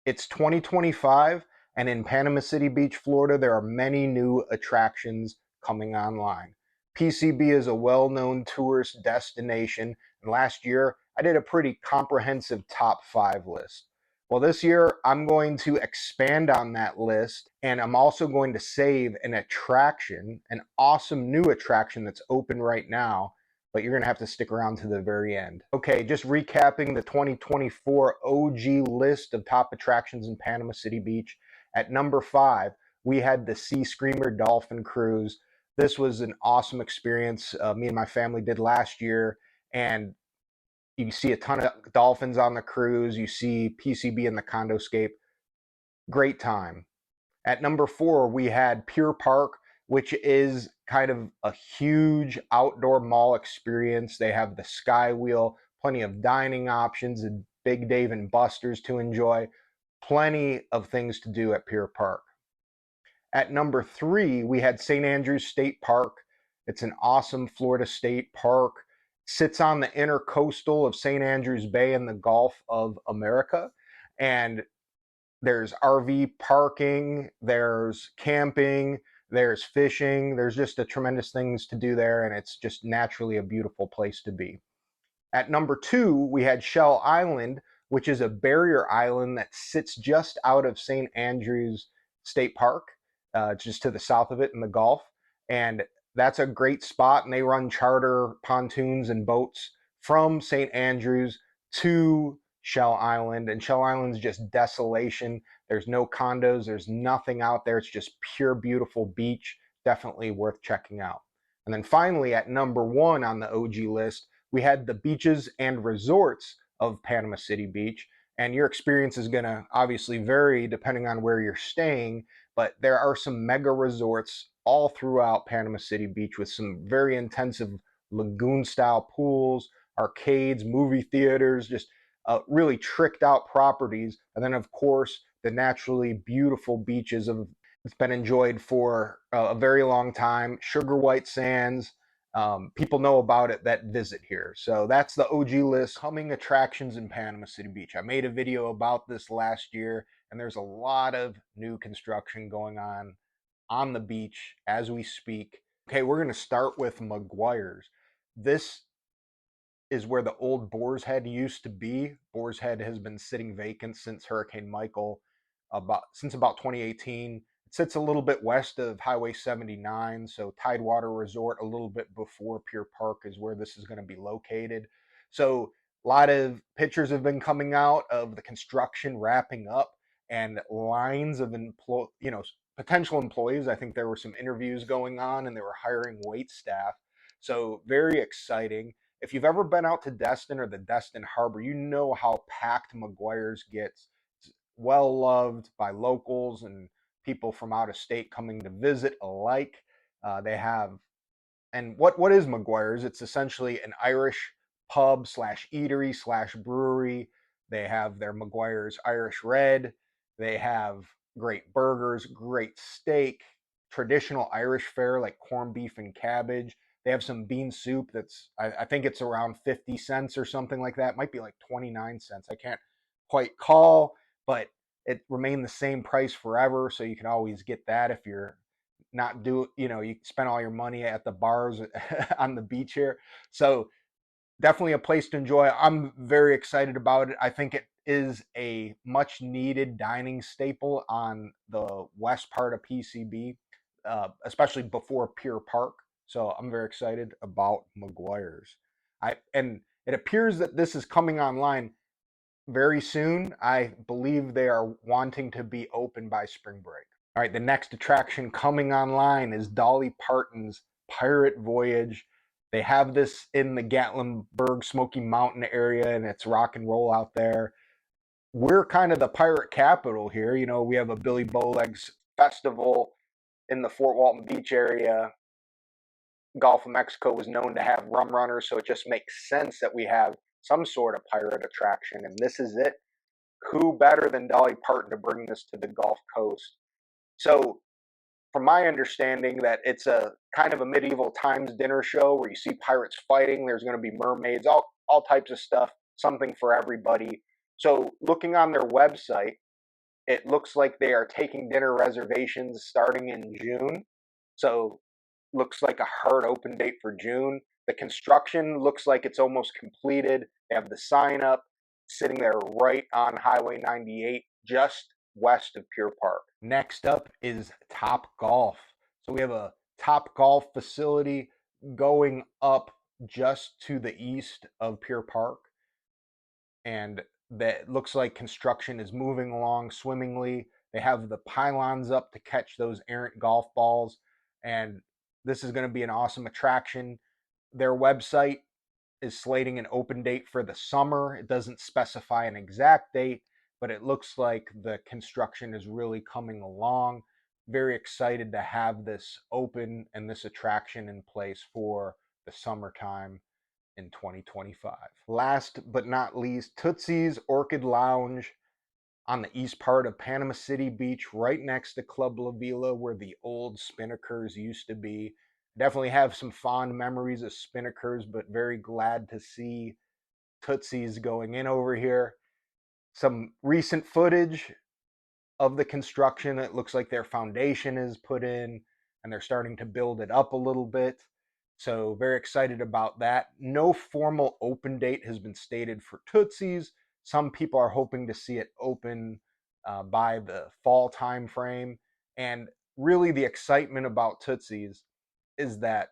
It's 2025, and in Panama City Beach, Florida, there are many new attractions coming online. PCB is a well known tourist destination, and last year I did a pretty comprehensive top 5 list. Well, this year I'm going to expand on that list, and I'm also going to save an attraction, an awesome new attraction that's open right now, but you're going to have to stick around to the very end. Okay, just recapping the 2024 OG list of top attractions in Panama City Beach. At number 5, we had the Sea Screamer Dolphin Cruise. This was an awesome experience me and my family did last year, and you see a ton of dolphins on the cruise. You see PCB in the condoscape. Great time. At number 4, we had Pier Park, which is kind of a huge outdoor mall experience. They have the Sky Wheel, plenty of dining options, and Big Dave and Buster's to enjoy. Plenty of things to do at Pier Park. At number 3, we had St. Andrews State Park. It's an awesome Florida state park. Sits on the intercoastal of St. Andrews Bay in the Gulf of America. And there's RV parking, there's camping, there's fishing, there's just a tremendous things to do there, and it's just naturally a beautiful place to be. At number 2, we had Shell Island, which is a barrier island that sits just out of St. Andrews State Park, just to the south of it in the Gulf. And that's a great spot, and they run charter pontoons and boats from St. Andrews to Shell Island. And Shell Island's just desolation. There's no condos, there's nothing out there. It's just pure, beautiful beach. Definitely worth checking out. And then finally, at number 1 on the OG list, we had the beaches and resorts of Panama City Beach. And your experience is going to obviously vary depending on where you're staying, but there are some mega resorts all throughout Panama City Beach with some very intensive lagoon style pools, arcades, movie theaters, just really tricked out properties. And then, of course, the naturally beautiful beaches of it's been enjoyed for a very long time. Sugar White Sands. People know about it that visit here. So that's the OG list. Coming attractions in Panama City Beach. I made a video about this last year, and there's a lot of new construction going on the beach as we speak. Okay, we're going to start with McGuire's. This is where the old Boar's Head used to be. Boar's Head has been sitting vacant since Hurricane Michael, since about 2018. It sits a little bit west of Highway 79, so Tidewater Resort, a little bit before Pier Park, is where this is going to be located. So a lot of pictures have been coming out of the construction wrapping up, and lines of potential employees. I think there were some interviews going on, and they were hiring wait staff. So very exciting. If you've ever been out to Destin or the Destin Harbor, you know how packed McGuire's gets. It's well loved by locals and people from out of state coming to visit alike. They have, and what is McGuire's? It's essentially an Irish pub slash eatery slash brewery. They have their McGuire's Irish Red. They have great burgers, great steak, traditional Irish fare like corned beef and cabbage. They have some bean soup that's, I think it's around 50 cents or something like that. It might be like 29 cents. I can't quite call, but it remained the same price forever. So you can always get that if you're not you spend all your money at the bars on the beach here. So definitely a place to enjoy. I'm very excited about it. I think it is a much needed dining staple on the west part of PCB, especially before Pier Park. So I'm very excited about McGuire's. And it appears that this is coming online very soon. I believe they are wanting to be open by spring break. All right, the next attraction coming online is Dolly Parton's Pirate Voyage. They have this in the Gatlinburg Smoky Mountain area, and it's rock and roll out there. We're kind of the pirate capital here. You know, we have a Billy Bowlegs festival in the Fort Walton Beach area. Gulf of Mexico was known to have rum runners, so it just makes sense that we have some sort of pirate attraction, and this is it. Who better than Dolly Parton to bring this to the Gulf Coast? So, from my understanding, that it's a kind of a medieval times dinner show where you see pirates fighting. There's going to be mermaids, all types of stuff, something for everybody. So, looking on their website, It looks like they are taking dinner reservations starting in June. So looks like a hard open date for June. The construction looks like it's almost completed. They have the sign up sitting there right on Highway 98, just west of Pier Park. Next up is Top Golf. So we have a Top Golf facility going up just to the east of Pier Park, and that looks like construction is moving along swimmingly. They have the pylons up to catch those errant golf balls, and this is going to be an awesome attraction. Their website is slating an open date for the summer. It doesn't specify an exact date, but it looks like the construction is really coming along. Very excited to have this open and this attraction in place for the summertime in 2025. Last but not least, Tootsie's Orchid Lounge on the east part of Panama City Beach, right next to Club La Vila, where the old Spinnakers used to be. Definitely have some fond memories of Spinnakers, but very glad to see Tootsie's going in over here. Some recent footage of the construction. It looks like their foundation is put in and they're starting to build it up a little bit. So, very excited about that. No formal open date has been stated for Tootsie's. Some people are hoping to see it open by the fall time frame. And really, the excitement about Tootsie's is that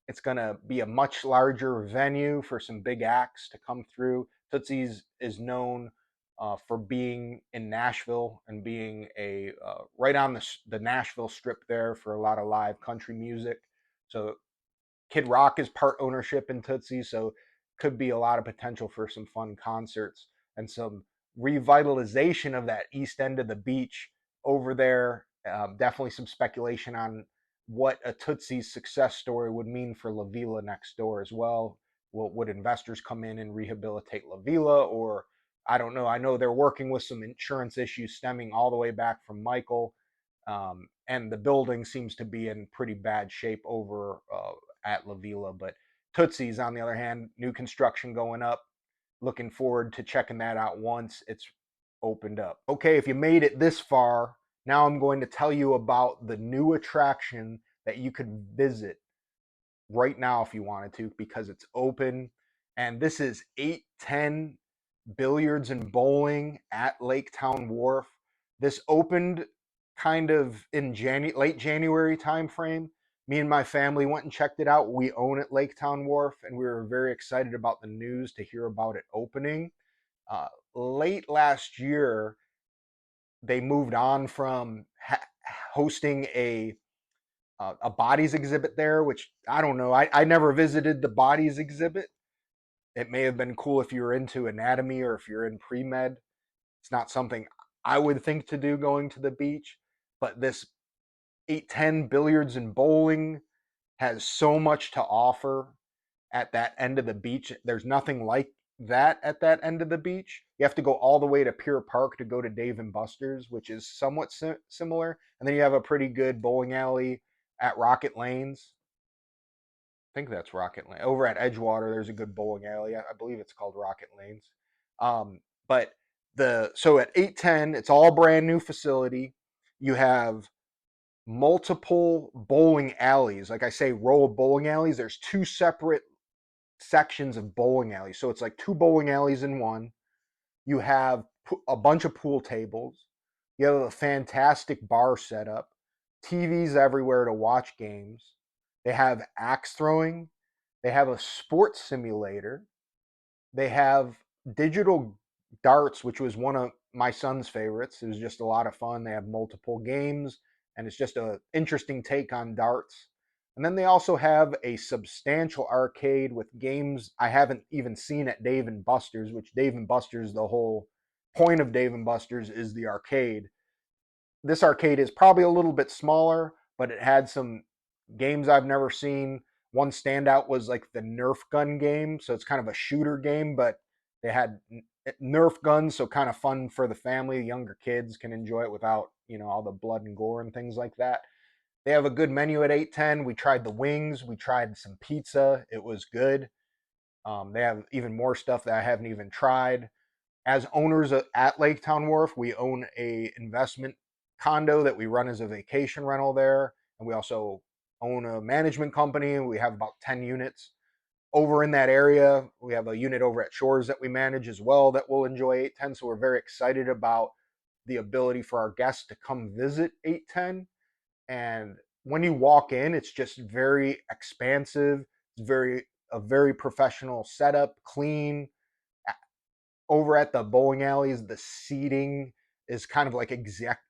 it's going to be a much larger venue for some big acts to come through. Tootsie's is known for being in Nashville and being a right on the Nashville Strip there for a lot of live country music. So Kid Rock is part ownership in Tootsie, so could be a lot of potential for some fun concerts and some revitalization of that east end of the beach over there. Definitely some speculation on what a Tootsie's success story would mean for La Vila next door as well. Would investors come in and rehabilitate La Vila, or I don't know. I know they're working with some insurance issues stemming all the way back from Michael, and the building seems to be in pretty bad shape over at La Vila. But Tootsie's, on the other hand, new construction going up. Looking forward to checking that out once it's opened up. Okay, if you made it this far, now I'm going to tell you about the new attraction that you could visit right now if you wanted to, because it's open. And this is 810 Billiards and Bowling at Lake Town Wharf. This opened kind of in late January timeframe. Me and my family went and checked it out. We own it, Lake Town Wharf, and we were very excited about the news to hear about it opening. Late last year, they moved on from hosting a bodies exhibit there, which I don't know. I never visited the bodies exhibit. It may have been cool if you're into anatomy or if you're in pre-med. It's not something I would think to do going to the beach, but this 810 Billiards and Bowling has so much to offer at that end of the beach. There's nothing like that at that end of the beach. You have to go all the way to Pier Park to go to Dave and Buster's, which is somewhat similar. And then you have a pretty good bowling alley at Rocket Lanes. I think that's Rocket Lane. Over at Edgewater, there's a good bowling alley. I believe it's called Rocket Lanes. But so at 810, it's all brand new facility. You have multiple bowling alleys. Like I say, row of bowling alleys. There's two separate sections of bowling alleys. So it's like two bowling alleys in one. You have a bunch of pool tables. You have a fantastic bar setup, TVs everywhere to watch games. They have axe throwing. They have a sports simulator. They have digital darts, which was one of my son's favorites. It was just a lot of fun. They have multiple games, and it's just an interesting take on darts. And then they also have a substantial arcade with games I haven't even seen at Dave and Buster's, which Dave and Buster's, the whole point of Dave and Buster's is the arcade. This arcade is probably a little bit smaller, but it had some games I've never seen. One standout was like the Nerf gun game. So it's kind of a shooter game, but they had Nerf guns, so kind of fun for the family. Younger kids can enjoy it without, all the blood and gore and things like that. They have a good menu at 810. We tried the wings. We tried some pizza. It was good. They have even more stuff that I haven't even tried. As owners at Lake Town Wharf, we own a investment condo that we run as a vacation rental there, and we also own a management company. We have about 10 units over in that area. We have a unit over at Shores that we manage as well that will enjoy 810. So we're very excited about the ability for our guests to come visit 810. And when you walk in, it's just very expansive. It's a very professional setup, clean. Over at the bowling alleys, the seating is kind of like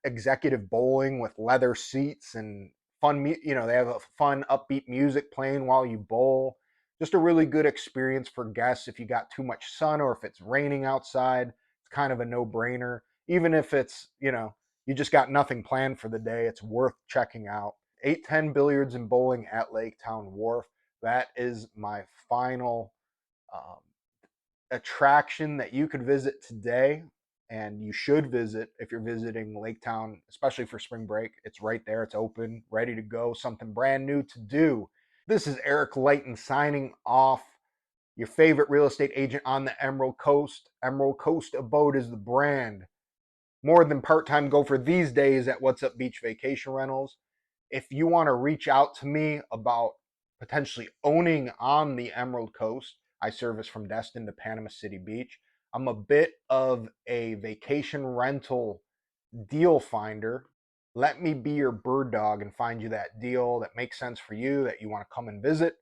executive bowling with leather seats and fun. They have a fun upbeat music playing while you bowl. Just a really good experience for guests. If you got too much sun or if it's raining outside, it's kind of a no-brainer. Even if it's you just got nothing planned for the day, it's worth checking out. 810 Billiards and Bowling at Lake Town Wharf. That is my final um, attraction that you could visit today, and you should visit if you're visiting Lake Town, especially for spring break. It's right there, it's open, ready to go, something brand new to do. This is Eric Leitten signing off, your favorite real estate agent on the Emerald Coast. Emerald Coast Abode is the brand. More than part-time gopher these days at What's Up Beach Vacation Rentals. If you want to reach out to me about potentially owning on the Emerald Coast, I service from Destin to Panama City Beach. I'm a bit of a vacation rental deal finder. Let me be your bird dog and find you that deal that makes sense for you, that you want to come and visit,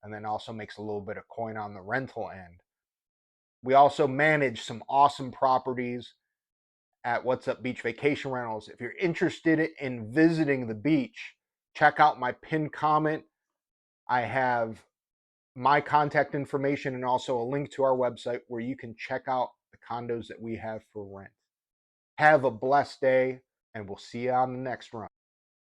and then also makes a little bit of coin on the rental end. We also manage some awesome properties at What's Up Beach Vacation Rentals. If you're interested in visiting the beach, check out my pinned comment. I have my contact information and also a link to our website where you can check out the condos that we have for rent. Have a blessed day, and we'll see you on the next run.